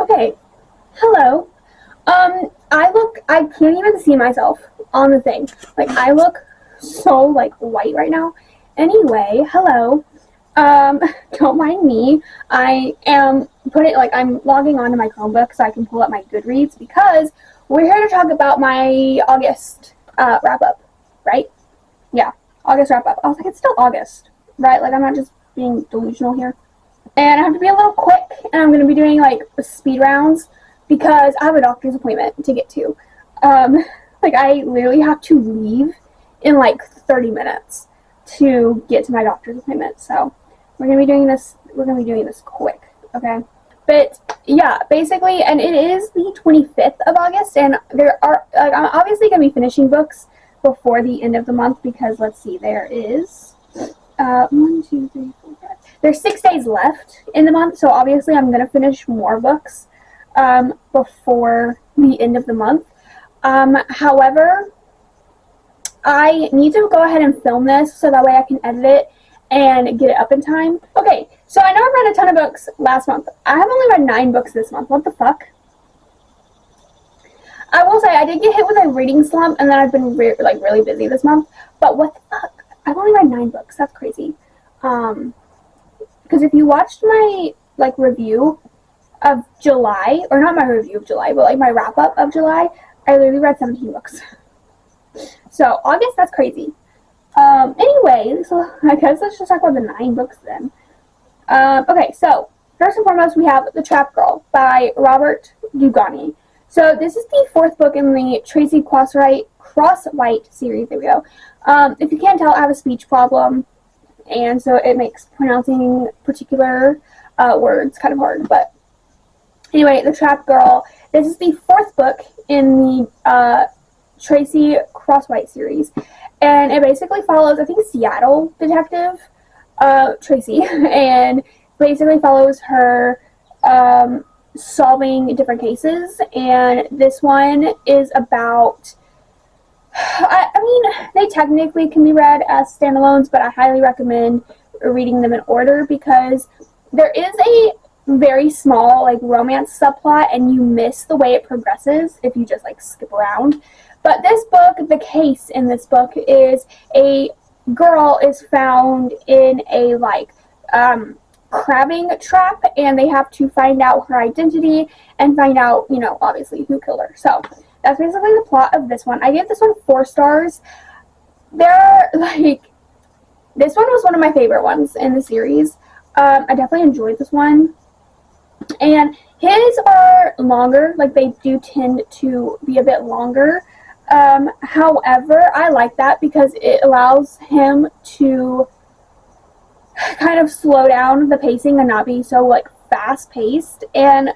Okay, hello. I can't even see myself on the thing. Like, I look so, like, white right now. Anyway, hello. Um, don't mind me. I'm logging onto my Chromebook so I can pull up my Goodreads because we're here to talk about my August, wrap-up, right? Yeah, August wrap-up. I was like, it's still August, right? Like, I'm not just being delusional here. And I have to be a little quick, and I'm going to be doing, like, speed rounds because I have a doctor's appointment to get to. Um, I literally have to leave in, like, 30 minutes to get to my doctor's appointment. So, we're going to be doing this quick, okay? But, yeah, basically, and it is the 25th of August, and I'm obviously going to be finishing books before the end of the month because, let's see, there is... 1, 2, 3, 4, 5. There's 6 days left in the month, so obviously I'm going to finish more books before the end of the month. However, I need to go ahead and film this so that way I can edit it and get it up in time. Okay, so I know I read a ton of books last month. I have only read 9 books this month. What the fuck? I will say I did get hit with a reading slump, and then I've been really busy this month. But what the fuck? I've only read 9 books. That's crazy. Because if you watched my, review of July, or not my review of July, but, my wrap-up of July, I literally read 17 books. So, August, that's crazy. Anyway, so I guess let's just talk about the 9 books then. Okay, so, first and foremost, we have The Trap Girl by Robert Dugoni. So, this is the 4th book in the Tracy Crosswhite series. There we go. If you can't tell, I have a speech problem, and so it makes pronouncing particular words kind of hard. But anyway, The Trap Girl. This is the 4th book in the Tracy Crosswhite series, and it basically follows, I think, Seattle detective Tracy, and basically follows her solving different cases. And this one is about... I mean, they technically can be read as standalones, but I highly recommend reading them in order because there is a very small, romance subplot, and you miss the way it progresses if you just, skip around. But this book, the case in this book is a girl is found in a, crabbing trap, and they have to find out her identity and find out, obviously who killed her. So... that's basically the plot of this one. I gave this one 4 stars. This one was one of my favorite ones in the series. I definitely enjoyed this one. And his are longer. They do tend to be a bit longer. However, I like that because it allows him to kind of slow down the pacing and not be so, fast-paced. And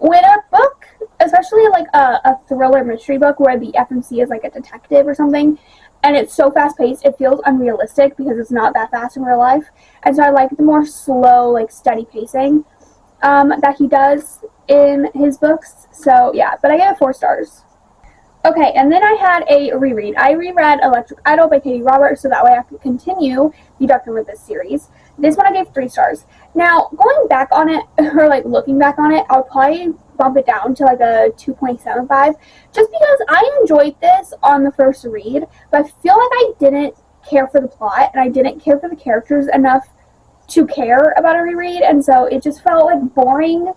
when a book, especially a thriller mystery book where the FMC is a detective or something, and it's so fast-paced, it feels unrealistic because it's not that fast in real life. And so I like the more slow, steady pacing that he does in his books. So yeah, but I gave it 4 stars. Okay, and then I had a reread. I reread Electric Idol by Katie Roberts so that way I could continue the Dr. Olympus series. This one I gave 3 stars. Now, going back on it, or looking back on it, I'll probably bump it down to a 2.75 just because I enjoyed this on the first read, but I feel like I didn't care for the plot and I didn't care for the characters enough to care about a reread, and so it just felt boring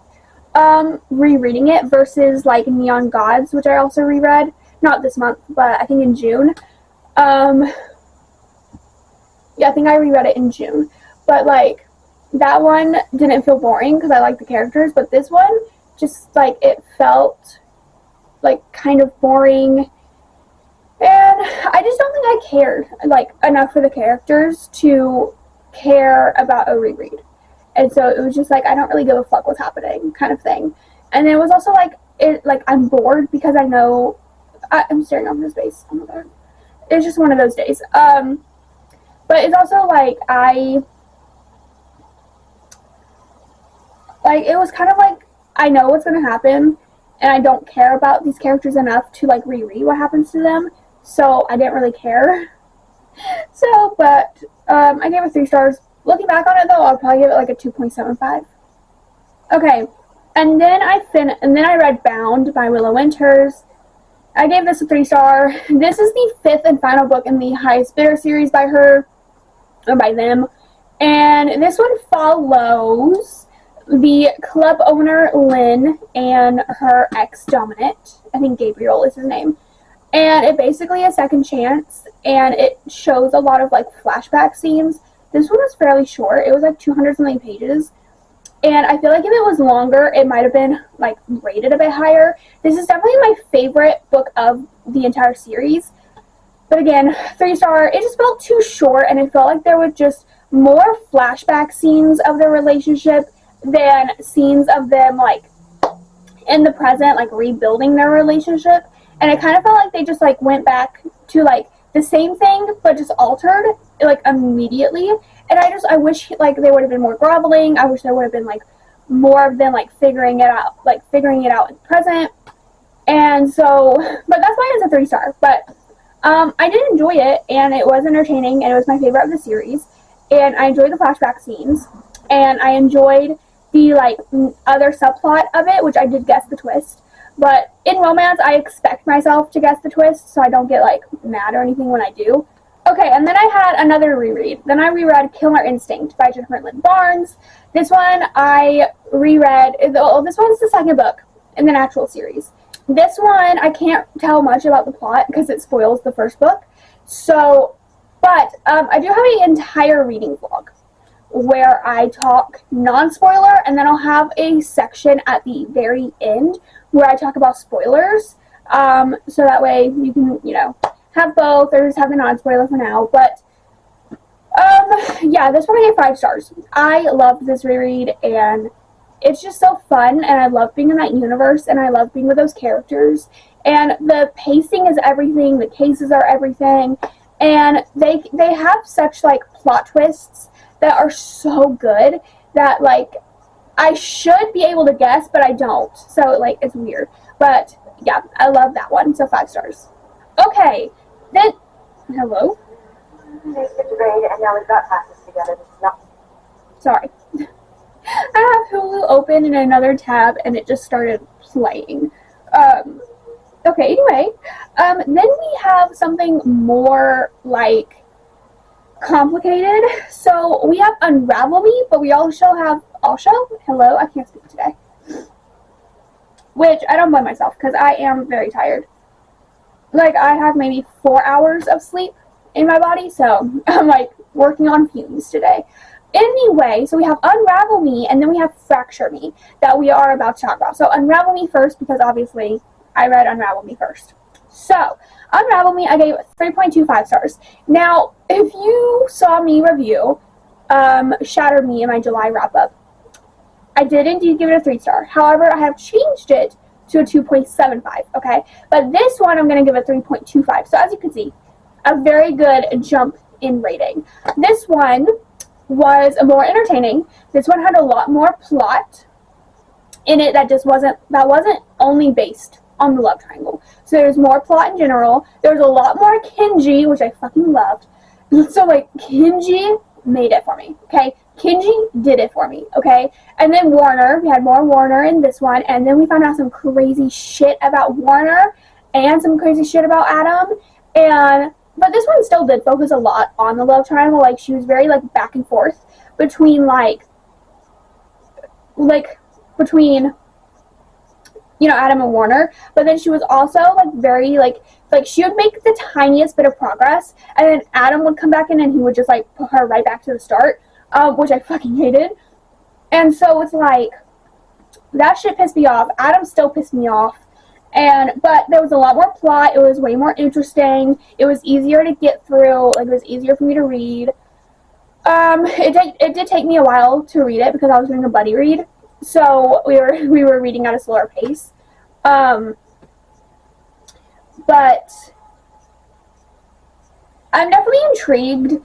rereading it versus Neon Gods, which I also reread, not this month, but I think in June. Yeah, I think I reread it in June, but that one didn't feel boring because I like the characters, but this one just it felt kind of boring, and I just don't think I cared enough for the characters to care about a reread. And so it was just I don't really give a fuck what's happening kind of thing. And then it was also I'm bored because I know I'm staring off into space. Oh my god, it's just one of those days. But it's also it was kind of I know what's going to happen, and I don't care about these characters enough to, reread what happens to them, so I didn't really care. So, but, I gave it 3 stars. Looking back on it, though, I'll probably give it, a 2.75. Okay, And then I read Bound by Willow Winters. I gave this a 3-star. This is the 5th and final book in the Highest Bidder series by her, or by them. And this one follows the club owner Lynn and her ex Dominic. I think Gabriel is his name. And it basically is Second Chance, and it shows a lot of like flashback scenes. This one was fairly short. It was like 200 something pages. And I feel like if it was longer, it might have been like rated a bit higher. This is definitely my favorite book of the entire series. But again, 3-star. It just felt too short, and it felt like there was just more flashback scenes of their relationship than scenes of them like in the present, like rebuilding their relationship. And it kind of felt like they just like went back to like the same thing but just altered like immediately. And I wish like they would have been more groveling. I wish there would have been like more of them like figuring it out in the present. And so, but that's why it's a 3-star. But I did enjoy it, and it was entertaining, and it was my favorite of the series. And I enjoyed the flashback scenes, and I enjoyed the like other subplot of it, which I did guess the twist. But in romance, I expect myself to guess the twist, so I don't get like mad or anything when I do. Okay, and then I had another reread. Then I reread Killer Instinct by Jennifer Lynn Barnes. This one I reread. This one's the second book in the actual series. This one I can't tell much about the plot because it spoils the first book. So, but I do have an entire reading vlog where I talk non-spoiler, and then I'll have a section at the very end where I talk about spoilers. So that way you can, have both, or just have the non-spoiler for now. But yeah, this one I gave 5 stars. I loved this reread, and it's just so fun, and I love being in that universe, and I love being with those characters. And the pacing is everything, the cases are everything, and they have such like plot twists that are so good that like I should be able to guess, but I don't. So like it's weird. But yeah, I love that one. So 5 stars. Okay, then hello. Nice to grade, and now we've got classes together. This is not. Sorry. I have Hulu open in another tab, and it just started playing. Okay, anyway, then we have something more like complicated. So we have Unravel Me, but we also have hello, I can't speak today. Which I don't blame myself because I am very tired. Like I have maybe 4 hours of sleep in my body, so I'm like working on fumes today. Anyway, so we have Unravel Me, and then we have Fracture Me that we are about to talk about. So Unravel Me first, because obviously I read Unravel Me first. So Unravel Me, I gave 3.25 stars. Now, if you saw me review Shatter Me in my July wrap-up, I did indeed give it a 3-star. However, I have changed it to a 2.75, okay? But this one I'm going to give a 3.25. So as you can see, a very good jump in rating. This one was more entertaining. This one had a lot more plot in it that wasn't only based on the love triangle. So there's more plot in general. There's a lot more Kenji, which I fucking loved. So like Kenji made it for me, okay? Kenji did it for me, okay? And then Warner, we had more Warner in this one, and then we found out some crazy shit about Warner and some crazy shit about Adam. But this one still did focus a lot on the love triangle. Like, she was very, like, back and forth between, between, Adam and Warner. But then she was also, like, very, like, she would make the tiniest bit of progress, and then Adam would come back in and he would just, like, put her right back to the start, which I fucking hated. And so it's, like, that shit pissed me off. Adam still pissed me off. But there was a lot more plot. It was way more interesting. It was easier to get through. Like, it was easier for me to read. It did take me a while to read it because I was doing a buddy read. So we were reading at a slower pace. But I'm definitely intrigued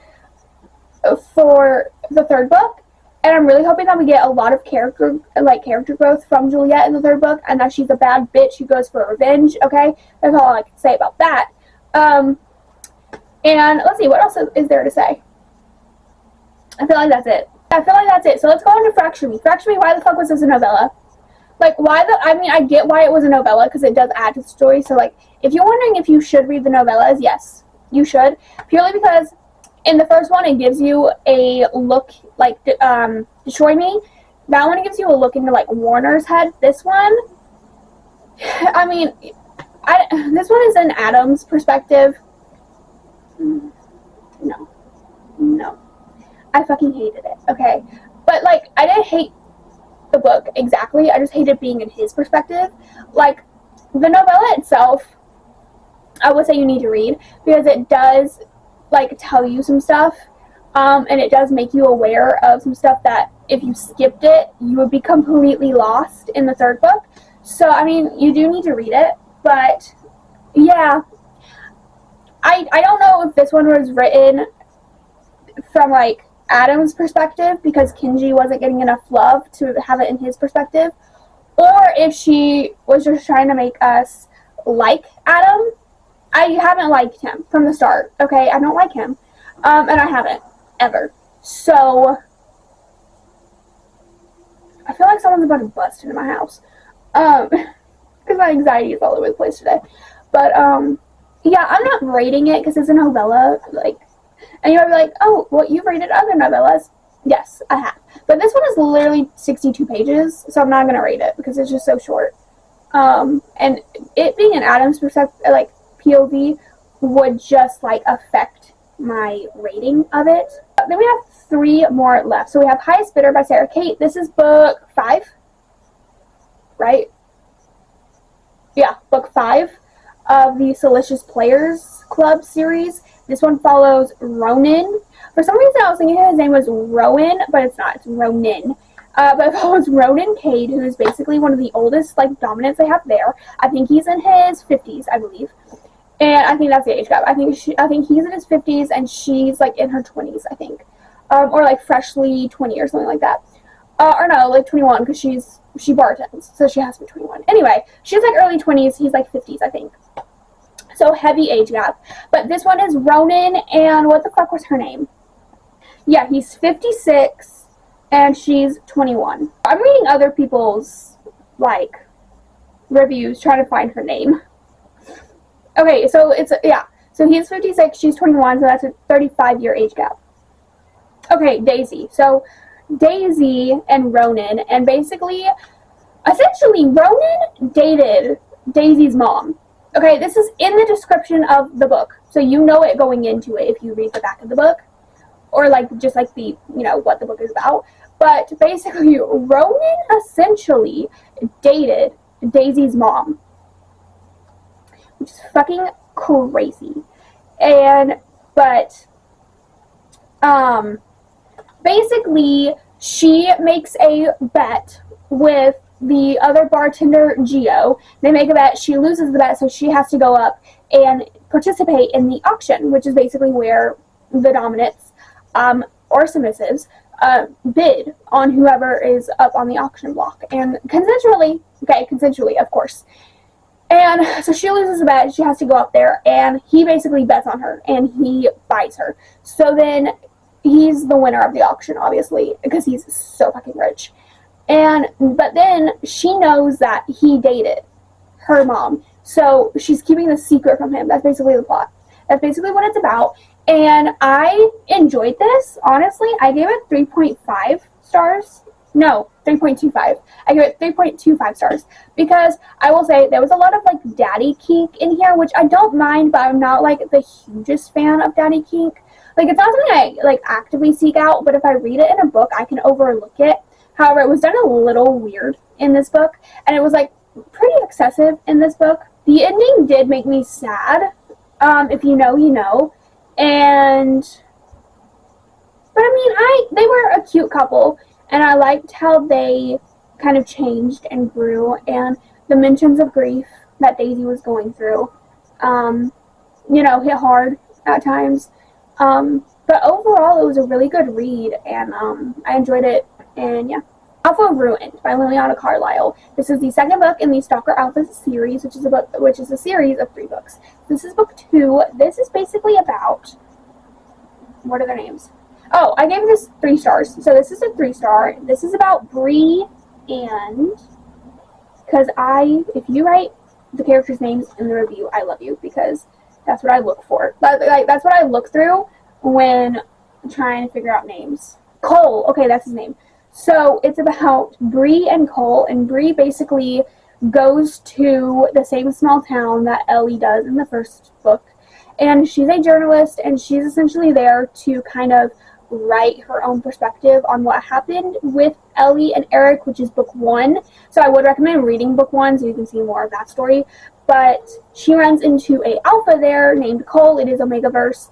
for the third book. And I'm really hoping that we get a lot of character growth from Juliet in the third book, and that she's a bad bitch who goes for revenge, okay? That's all I can say about that. And let's see, what else is there to say? I feel like that's it. So let's go on to Fracture Me. Fracture Me, why the fuck was this a novella? Like, I get why it was a novella, because it does add to the story. So, like, if you're wondering if you should read the novellas, yes, you should. Purely because in the first one, it gives you a look, like, Destroy Me. That one gives you a look into, like, Warner's head. This one, I mean, this one is in Adam's perspective. No. I fucking hated it, okay? But, like, I didn't hate the book exactly. I just hated being in his perspective. Like, the novella itself, I would say you need to read, because it does, like, tell you some stuff, and it does make you aware of some stuff that if you skipped it, you would be completely lost in the third book. So, I mean, you do need to read it, but, yeah. I don't know if this one was written from, like, Adam's perspective, because Kenji wasn't getting enough love to have it in his perspective, or if she was just trying to make us like Adam. I haven't liked him from the start, okay? I don't like him, and I haven't, ever. So, I feel like someone's about to bust into my house, because my anxiety is all over the place today. But, yeah, I'm not rating it because it's a novella, like, and you might be like, oh, well, you've rated other novellas. Yes, I have. But this one is literally 62 pages, so I'm not going to rate it because it's just so short. And it being an Adam's perspective, like, POV, would just, like, affect my rating of it. Then we have 3 more left. So we have Highest Bidder by Sarah Kate. This is book 5, right? Yeah, book 5 of the Salacious Players Club series. This one follows Ronan. For some reason, I was thinking his name was Rowan, but it's not. It's Ronan. But it follows Ronan Cade, who is basically one of the oldest, like, dominants they have there. I think he's in his 50s, I believe. And I think that's the age gap. I think he's in his 50s, and she's, like, in her 20s, I think. Or, like, freshly 20 or something like that. Or no, like, 21, because she bartends, so she has to be 21. Anyway, she's, like, early 20s. He's, like, 50s, I think. So, heavy age gap. But this one is Ronan, and what the fuck was her name? Yeah, he's 56, and she's 21. I'm reading other people's, like, reviews, trying to find her name. Okay, so so he's 56, she's 21, so that's a 35-year age gap. Okay, Daisy. So, Daisy and Ronan, and basically, essentially, Ronan dated Daisy's mom. Okay, this is in the description of the book, so you know it going into it if you read the back of the book, or, like, just, like, the, you know, what the book is about. But basically, Ronan essentially dated Daisy's mom, which is fucking crazy. But basically, she makes a bet with the other bartender, Gio. They make a bet. She loses the bet, so she has to go up and participate in the auction, which is basically where the dominants, or submissives, bid on whoever is up on the auction block. And consensually, of course. And so she loses the bet, she has to go up there, and he basically bets on her, and he buys her. So then, he's the winner of the auction, obviously, because he's so fucking rich. But then, she knows that he dated her mom, so she's keeping the secret from him. That's basically the plot. That's basically what it's about, and I enjoyed this, honestly. I gave it 3.5 stars. No, 3.25. I give it 3.25 stars because I will say there was a lot of, like, daddy kink in here, which I don't mind, but I'm not, like, the hugest fan of daddy kink. Like, it's not something I, like, actively seek out, but if I read it in a book, I can overlook it. However, it was done a little weird in this book, and it was, like, pretty excessive in this book. The ending did make me sad. If you know, you know. But I mean, they were a cute couple. And I liked how they kind of changed and grew, and the mentions of grief that Daisy was going through, you know, hit hard at times. But overall, it was a really good read, and I enjoyed it, and yeah. Alpha Ruined by Liliana Carlisle. This is the second book in the Stalker Alpha series, which is a series of 3 books. This is book 2. This is basically about, what are their names? Oh, I gave this 3 stars. So this is a 3-star. This is about Bree and because if you write the characters' names in the review, I love you, because that's what I look for. That's what I look through when trying to figure out names. Cole, okay, that's his name. So it's about Bree and Cole, and Bree basically goes to the same small town that Ellie does in the first book, and she's a journalist, and she's essentially there to kind of write her own perspective on what happened with Ellie and Eric, which is book 1. So I would recommend reading book 1 so you can see more of that story. But she runs into a alpha there named Cole. It is Omegaverse.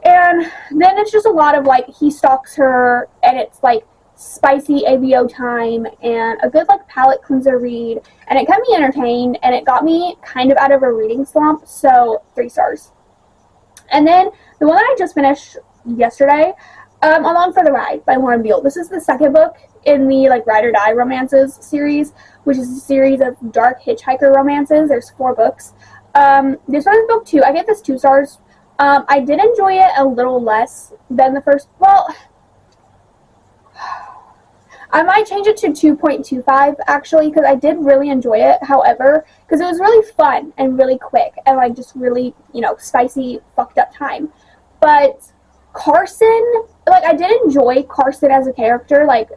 And then it's just a lot of, like, he stalks her, and it's, like, spicy ABO time and a good, like, palate cleanser read. And it kept me entertained, and it got me kind of out of a reading slump, so 3 stars. And then the one that I just finished yesterday, Along for the Ride by Lauren Beale. This is the second book in the, like, Ride or Die Romances series, which is a series of dark hitchhiker romances. There's 4 books. This one is book 2. I get this 2 stars. I did enjoy it a little less than the first. Well, I might change it to 2.25 actually, because I did really enjoy it. However, because it was really fun and really quick and, like, just really, spicy, fucked up time. But Carson, like, I did enjoy Carson as a character, like,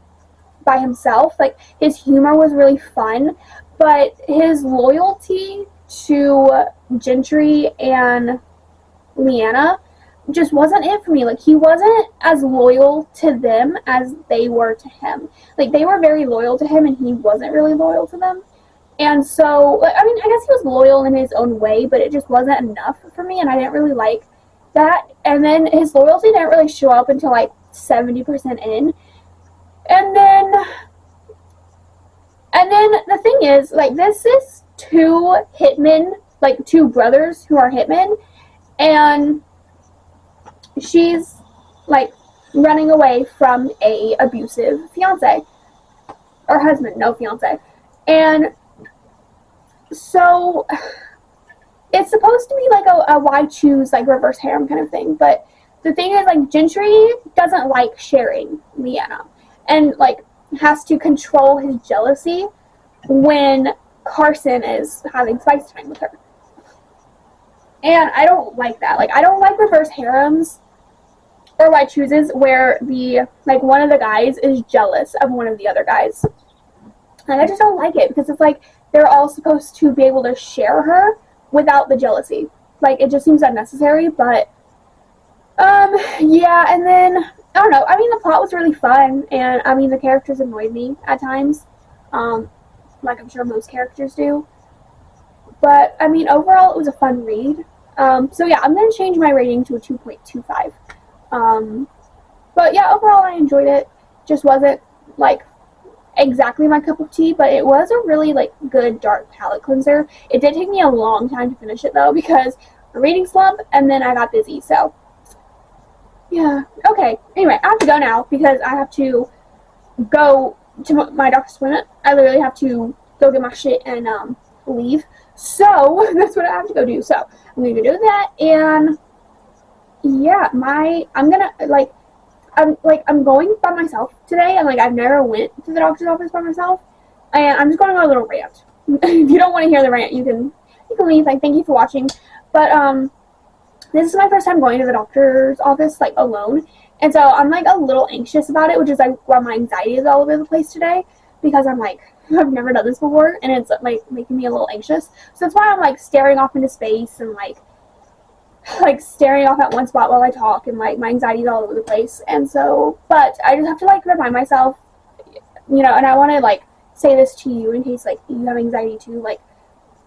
by himself. Like, his humor was really fun, but his loyalty to Gentry and Leanna just wasn't it for me. Like, he wasn't as loyal to them as they were to him. Like, they were very loyal to him, and he wasn't really loyal to them. And so, I mean, I guess he was loyal in his own way, but it just wasn't enough for me, and I didn't really like that. And then his loyalty didn't really show up until, like, 70% in. And then the thing is, like, this is 2 hitmen, like, 2 brothers who are hitmen, and she's, like, running away from a abusive fiance, or husband, no, fiance. And so it's supposed to be like a why choose, like, reverse harem kind of thing, but the thing is, like, Gentry doesn't like sharing Leanna, and, like, has to control his jealousy when Carson is having spice time with her. And I don't like that. Like, I don't like reverse harems or why chooses where one of the guys is jealous of one of the other guys. And I just don't like it, because it's like they're all supposed to be able to share her without the jealousy. Like, it just seems unnecessary, but yeah. And then I don't know. I mean, the plot was really fun, and I mean, the characters annoyed me at times, like I'm sure most characters do. But I mean, overall, it was a fun read. So yeah, I'm gonna change my rating to a 2.25. But yeah, overall, I enjoyed it. Just wasn't, like, exactly my cup of tea, but it was a really, like, good dark palate cleanser. It did take me a long time to finish it, though, because a reading slump, and then I got busy, so yeah. Okay, anyway, I have to go now, because I have to go to my doctor's appointment. I literally have to go get my shit and leave, so that's what I have to go do. So I'm gonna go do that, and yeah, I'm going by myself today, and, like, I've never went to the doctor's office by myself, and I'm just going on a little rant. If you don't want to hear the rant, you can leave. Like, thank you for watching. But this is my first time going to the doctor's office, like, alone, and so I'm, like, a little anxious about it, which is, like, why my anxiety is all over the place today, because I'm like, I've never done this before, and it's, like, making me a little anxious. So that's why I'm, like, staring off into space and, like staring off at one spot while I talk, and, like, my anxiety is all over the place. And so, but I just have to, like, remind myself, and I want to, like, say this to you in case, like, you have anxiety too. Like,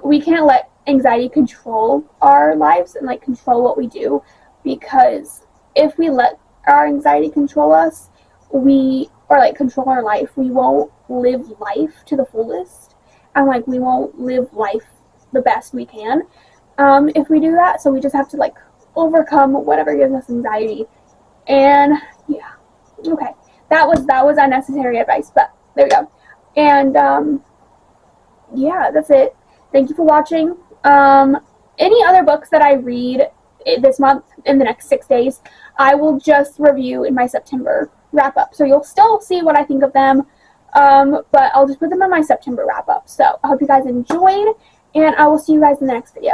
we can't let anxiety control our lives and, like, control what we do, because if we let our anxiety control us, control our life, we won't live life to the fullest, and, like, we won't live life the best we can if we do that. So we just have to, like, overcome whatever gives us anxiety. And yeah, okay, that was unnecessary advice, but there we go. And yeah, that's it. Thank you for watching. Any other books that I read this month, in the next 6 days, I will just review in my September wrap up, so you'll still see what I think of them. But I'll just put them in my September wrap up. So I hope you guys enjoyed, and I will see you guys in the next video.